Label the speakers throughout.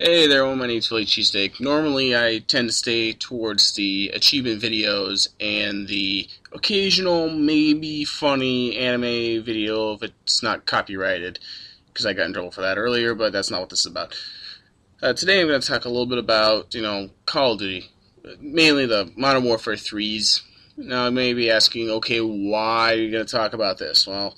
Speaker 1: Hey there, my name's Philly Cheesesteak. Normally I tend to stay towards the achievement videos and the occasional, maybe funny anime video if it's not copyrighted, because I got in trouble for that earlier, but that's not what this is about. Today I'm going to talk a little bit about, Call of Duty, mainly the Modern Warfare 3s. Now I may be asking, okay, why are you going to talk about this? Well,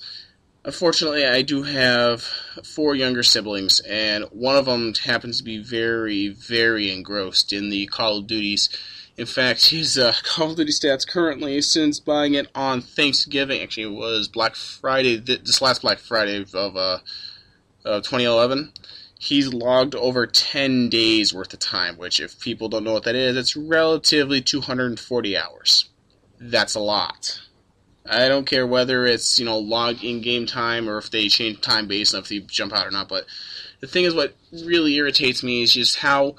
Speaker 1: unfortunately, I do have 4 younger siblings, and one of them happens to be very, very engrossed in the Call of Duties. In fact, his Call of Duty stats currently, since buying it on Thanksgiving, actually it was Black Friday, this last Black Friday of 2011, he's logged over 10 days worth of time, which if people don't know what that is, it's relatively 240 hours. That's a lot. I don't care whether it's, logged in-game time or if they change time based on if you jump out or not, but the thing is what really irritates me is just how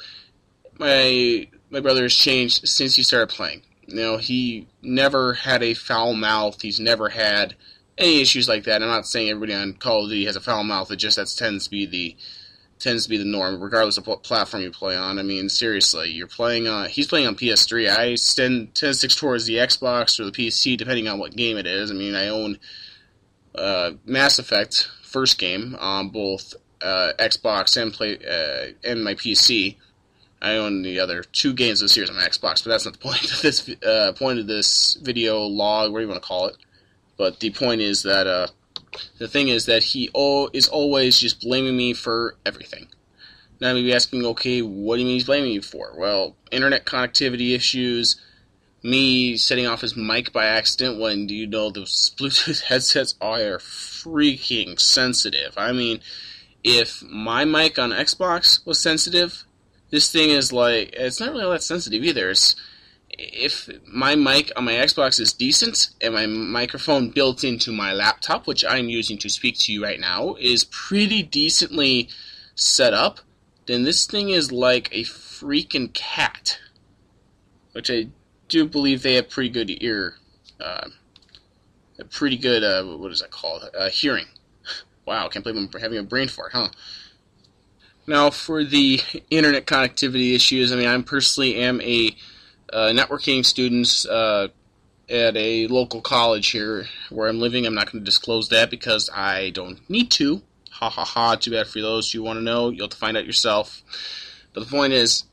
Speaker 1: my brother has changed since he started playing. He never had a foul mouth. He's never had any issues like that. I'm not saying everybody on Call of Duty has a foul mouth. It just tends to be the norm, regardless of what platform you play on. I mean, seriously, he's playing on PS3. I tend to stick towards the Xbox or the PC, depending on what game it is. I mean, I own Mass Effect, first game, on both Xbox and my PC. I own the other 2 games of the series on my Xbox, but that's not the point of this point of this video log, what do you want to call it. But the point is that the thing is that he is always just blaming me for everything. Now maybe asking, okay, what do you mean he's blaming you for? Well, internet connectivity issues, me setting off his mic by accident when, those Bluetooth headsets are freaking sensitive. I mean, if my mic on Xbox was sensitive, this thing is like, it's not really all that sensitive either. If my mic on my Xbox is decent, and my microphone built into my laptop, which I'm using to speak to you right now, is pretty decently set up, then this thing is like a freaking cat. Which I do believe they have pretty good what is that called? Hearing. Wow, I can't believe I'm having a brain fart, huh? Now, for the internet connectivity issues, I mean, I personally am a networking students at a local college here where I'm living. I'm not going to disclose that because I don't need to. Ha ha ha, too bad for those who want to know. You'll have to find out yourself. But the point is,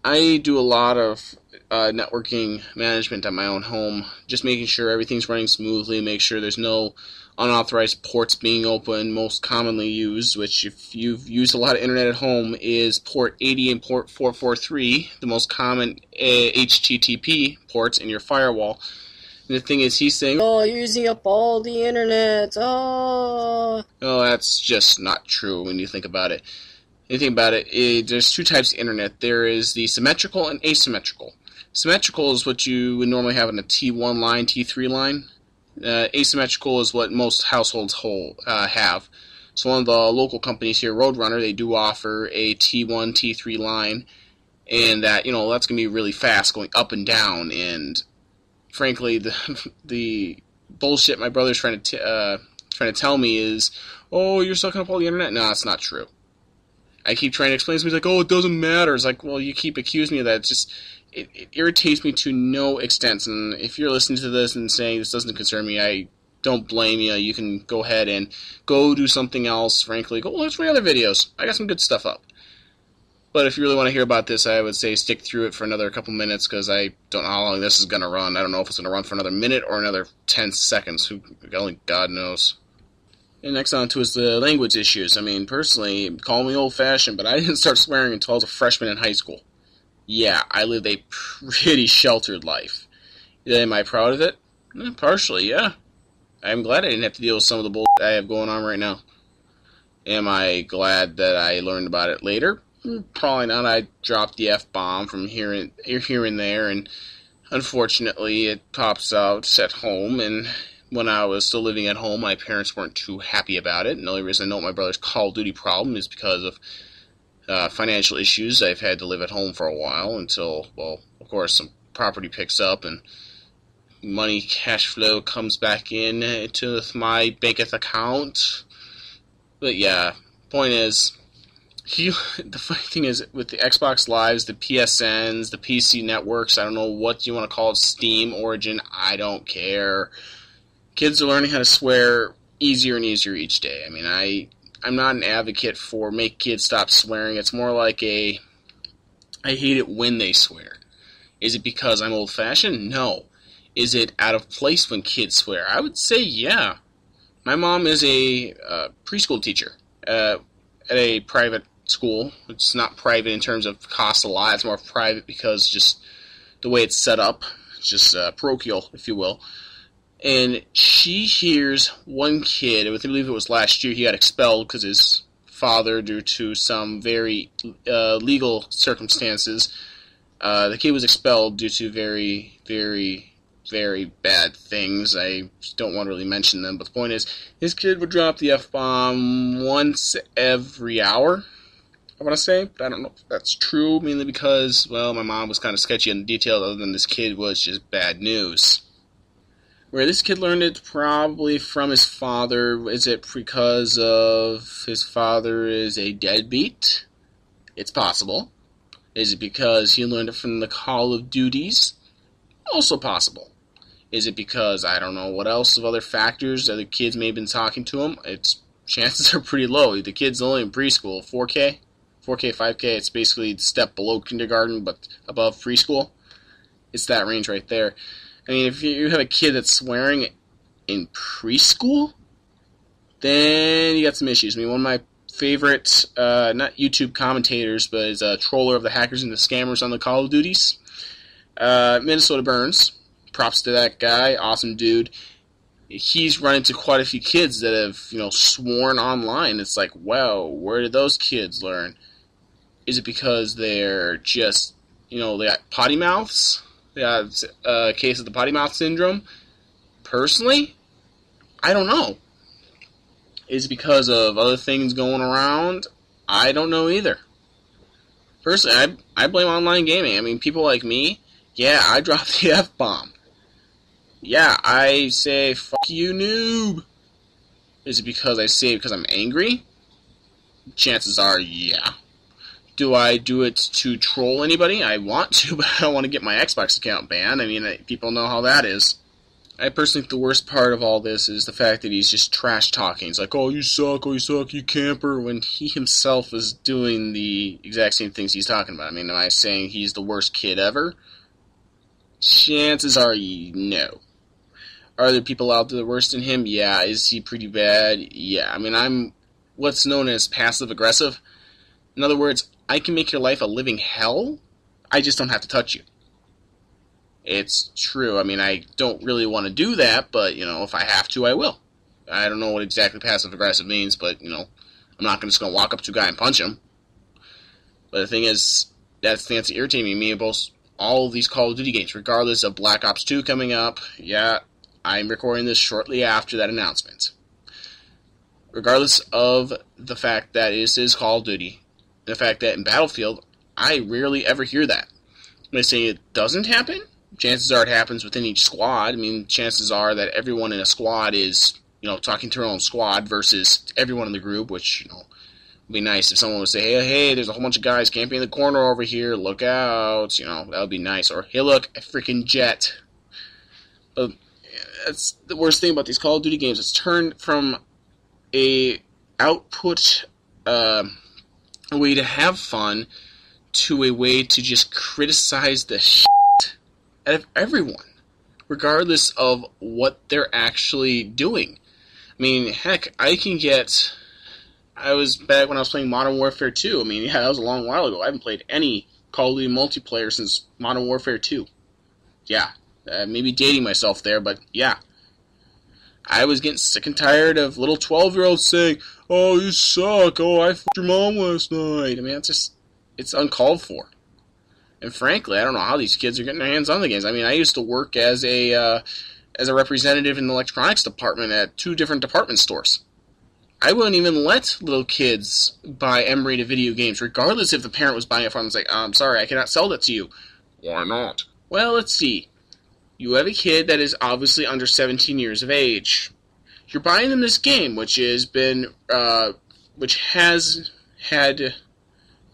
Speaker 1: I do a lot of networking management at my own home, just making sure everything's running smoothly, make sure there's no unauthorized ports being opened. Most commonly used, which if you've used a lot of internet at home, is port 80 and port 443, the most common HTTP ports in your firewall. And the thing is, he's saying, "Oh, you're using up all the internet. Oh, that's just not true when you think about it. Anything about it, there's 2 types of internet. There is the symmetrical and asymmetrical. Symmetrical is what you would normally have in a T1 line, T3 line. Asymmetrical is what most households have. So one of the local companies here, Roadrunner, they do offer a T1, T3 line, and that's going to be really fast, going up and down. And frankly, the bullshit my brother's trying to tell me is, oh, you're sucking up all the internet. No, that's not true. I keep trying to explain to him. He's like, oh, it doesn't matter. It's like, well, you keep accusing me of that. It's just, it irritates me to no extent. And if you're listening to this and saying this doesn't concern me, I don't blame you. You can go ahead and go do something else. Frankly, go watch my other videos. I got some good stuff up. But if you really want to hear about this, I would say stick through it for another couple minutes, because I don't know how long this is going to run. I don't know if it's going to run for another minute or another 10 seconds. Only God knows. And next on to is the language issues. I mean, personally, call me old-fashioned, but I didn't start swearing until I was a freshman in high school. Yeah, I lived a pretty sheltered life. Am I proud of it? Partially, yeah. I'm glad I didn't have to deal with some of the bullshit I have going on right now. Am I glad that I learned about it later? Probably not. I dropped the F-bomb from here and there, and unfortunately it pops out at home. And when I was still living at home, my parents weren't too happy about it. And the only reason I know my brother's Call of Duty problem is because of financial issues. I've had to live at home for a while until, well, of course, some property picks up and money, cash flow comes back in into my bank account. But yeah, point is, The funny thing is, with the Xbox Lives, the PSNs, the PC networks, I don't know what you want to call it, Steam, Origin, I don't care. Kids are learning how to swear easier and easier each day. I mean, I'm not an advocate for make kids stop swearing. It's more like I hate it when they swear. Is it because I'm old-fashioned? No. Is it out of place when kids swear? I would say yeah. My mom is a preschool teacher at a private school. It's not private in terms of cost a lot. It's more private because just the way it's set up. It's just parochial, if you will. And she hears one kid, I believe it was last year, he got expelled because his father, due to some very legal circumstances, the kid was expelled due to very, very, very bad things. I don't want to really mention them, but the point is, his kid would drop the F-bomb once every hour, I want to say, but I don't know if that's true, mainly because, well, my mom was kind of sketchy on the details, other than this kid was just bad news. Where this kid learned it probably from his father. Is it because of his father is a deadbeat? It's possible. Is it because he learned it from the Call of Duties? Also possible. Is it because, I don't know what else of other factors, other kids may have been talking to him? Chances are pretty low. The kid's only in preschool. 4K, 5K, it's basically the step below kindergarten, but above preschool. It's that range right there. I mean, if you have a kid that's swearing in preschool, then you got some issues. I mean, one of my favorite, not YouTube commentators, but is a troller of the hackers and the scammers on the Call of Duties, Minnesota Burns. Props to that guy, awesome dude. He's run into quite a few kids that have, sworn online. It's like, wow, where did those kids learn? Is it because they're just, they got potty mouths? They got a case of the potty mouth syndrome? Personally, I don't know. Is it because of other things going around? I don't know either. Personally, I blame online gaming. I mean, people like me, yeah, I drop the F-bomb. Yeah, I say, fuck you, noob. Is it because I say it because I'm angry? Chances are, yeah. Do I do it to troll anybody? I want to, but I don't want to get my Xbox account banned. I mean, people know how that is. I personally think the worst part of all this is the fact that he's just trash-talking. He's like, oh, you suck, you camper, when he himself is doing the exact same things he's talking about. I mean, am I saying he's the worst kid ever? Chances are no. Are there people out there worse than him? Yeah. Is he pretty bad? Yeah. I mean, I'm what's known as passive-aggressive. In other words, I can make your life a living hell, I just don't have to touch you. It's true. I mean, I don't really want to do that, but, if I have to, I will. I don't know what exactly passive-aggressive means, but, I'm not just going to walk up to a guy and punch him. But the thing is, that's the thing that's irritating me about all of these Call of Duty games, regardless of Black Ops 2 coming up. Yeah, I'm recording this shortly after that announcement. Regardless of the fact that it is Call of Duty, the fact that in Battlefield, I rarely ever hear that. Am I saying it doesn't happen? Chances are it happens within each squad. I mean, chances are that everyone in a squad is, talking to their own squad versus everyone in the group, which, would be nice if someone would say, hey, there's a whole bunch of guys camping in the corner over here, look out, that would be nice. Or, hey, look, a freaking jet. But that's the worst thing about these Call of Duty games. It's turned from a output, a way to have fun, to a way to just criticize the shit out of everyone, regardless of what they're actually doing. I mean, heck, I was back when I was playing Modern Warfare 2. I mean, yeah, that was a long while ago. I haven't played any Call of Duty multiplayer since Modern Warfare 2. Yeah, maybe dating myself there, but yeah. I was getting sick and tired of little 12-year-olds saying, oh, you suck, oh, I fucked your mom last night. I mean, it's uncalled for. And frankly, I don't know how these kids are getting their hands on the games. I mean, I used to work as a representative in the electronics department at 2 different department stores. I wouldn't even let little kids buy M-rated video games, regardless if the parent was buying it for them. It's like, I'm sorry, I cannot sell that to you. Why not? Well, let's see. You have a kid that is obviously under 17 years of age. You're buying them this game, which has had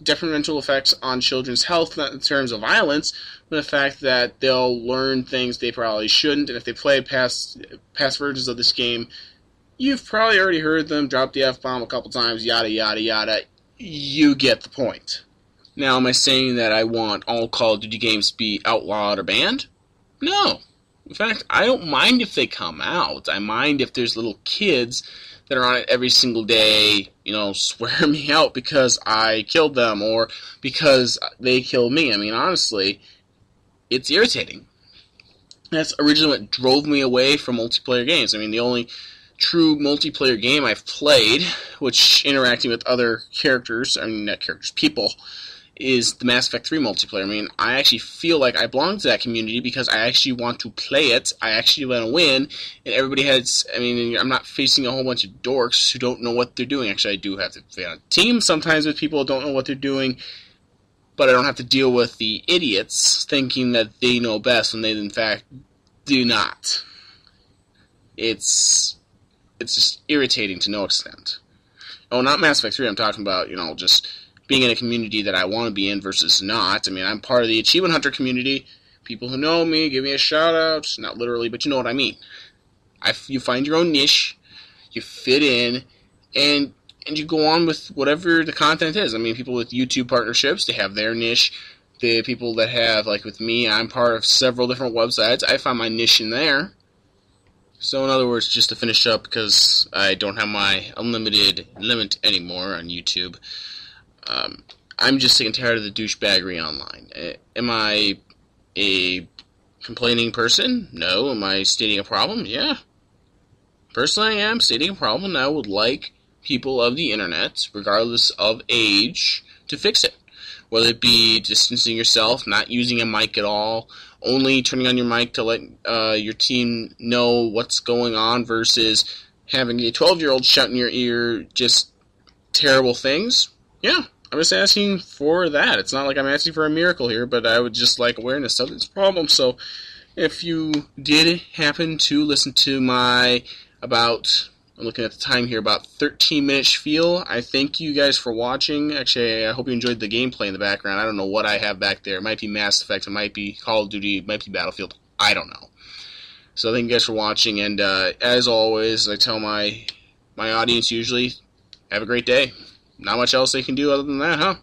Speaker 1: detrimental effects on children's health, not in terms of violence, but the fact that they'll learn things they probably shouldn't, and if they play past versions of this game, you've probably already heard them drop the F-bomb a couple times, yada yada yada. You get the point. Now, am I saying that I want all Call of Duty games to be outlawed or banned? No. In fact, I don't mind if they come out. I mind if there's little kids that are on it every single day, swear me out because I killed them or because they killed me. I mean, honestly, it's irritating. That's originally what drove me away from multiplayer games. I mean, the only true multiplayer game I've played, which interacting with other characters, not characters, people, is the Mass Effect 3 multiplayer. I mean, I actually feel like I belong to that community because I actually want to play it. I actually want to win, and everybody has, I'm not facing a whole bunch of dorks who don't know what they're doing. Actually, I do have to play on a team sometimes with people who don't know what they're doing, but I don't have to deal with the idiots thinking that they know best when they, in fact, do not. It's just irritating to no extent. Oh, not Mass Effect 3, I'm talking about, just being in a community that I want to be in versus not. I mean, I'm part of the Achievement Hunter community. People who know me give me a shout-out. Not literally, but you know what I mean. You find your own niche, you fit in, and you go on with whatever the content is. I mean, people with YouTube partnerships, they have their niche. The people that have, like with me, I'm part of several different websites. I find my niche in there. So in other words, just to finish up, because I don't have my unlimited limit anymore on YouTube, I'm just sick and tired of the douchebaggery online. Am I a complaining person? No. Am I stating a problem? Yeah. Personally, I am stating a problem, and I would like people of the internet, regardless of age, to fix it. Whether it be distancing yourself, not using a mic at all, only turning on your mic to let your team know what's going on versus having a 12-year-old shout in your ear just terrible things. Yeah, I'm just asking for that. It's not like I'm asking for a miracle here, but I would just like awareness of this problem. So if you did happen to listen to my I'm looking at the time here, about 13-minute spiel, I thank you guys for watching. Actually, I hope you enjoyed the gameplay in the background. I don't know what I have back there. It might be Mass Effect, it might be Call of Duty, it might be Battlefield. I don't know. So thank you guys for watching, and as always, I tell my audience usually, have a great day. Not much else they can do other than that, huh?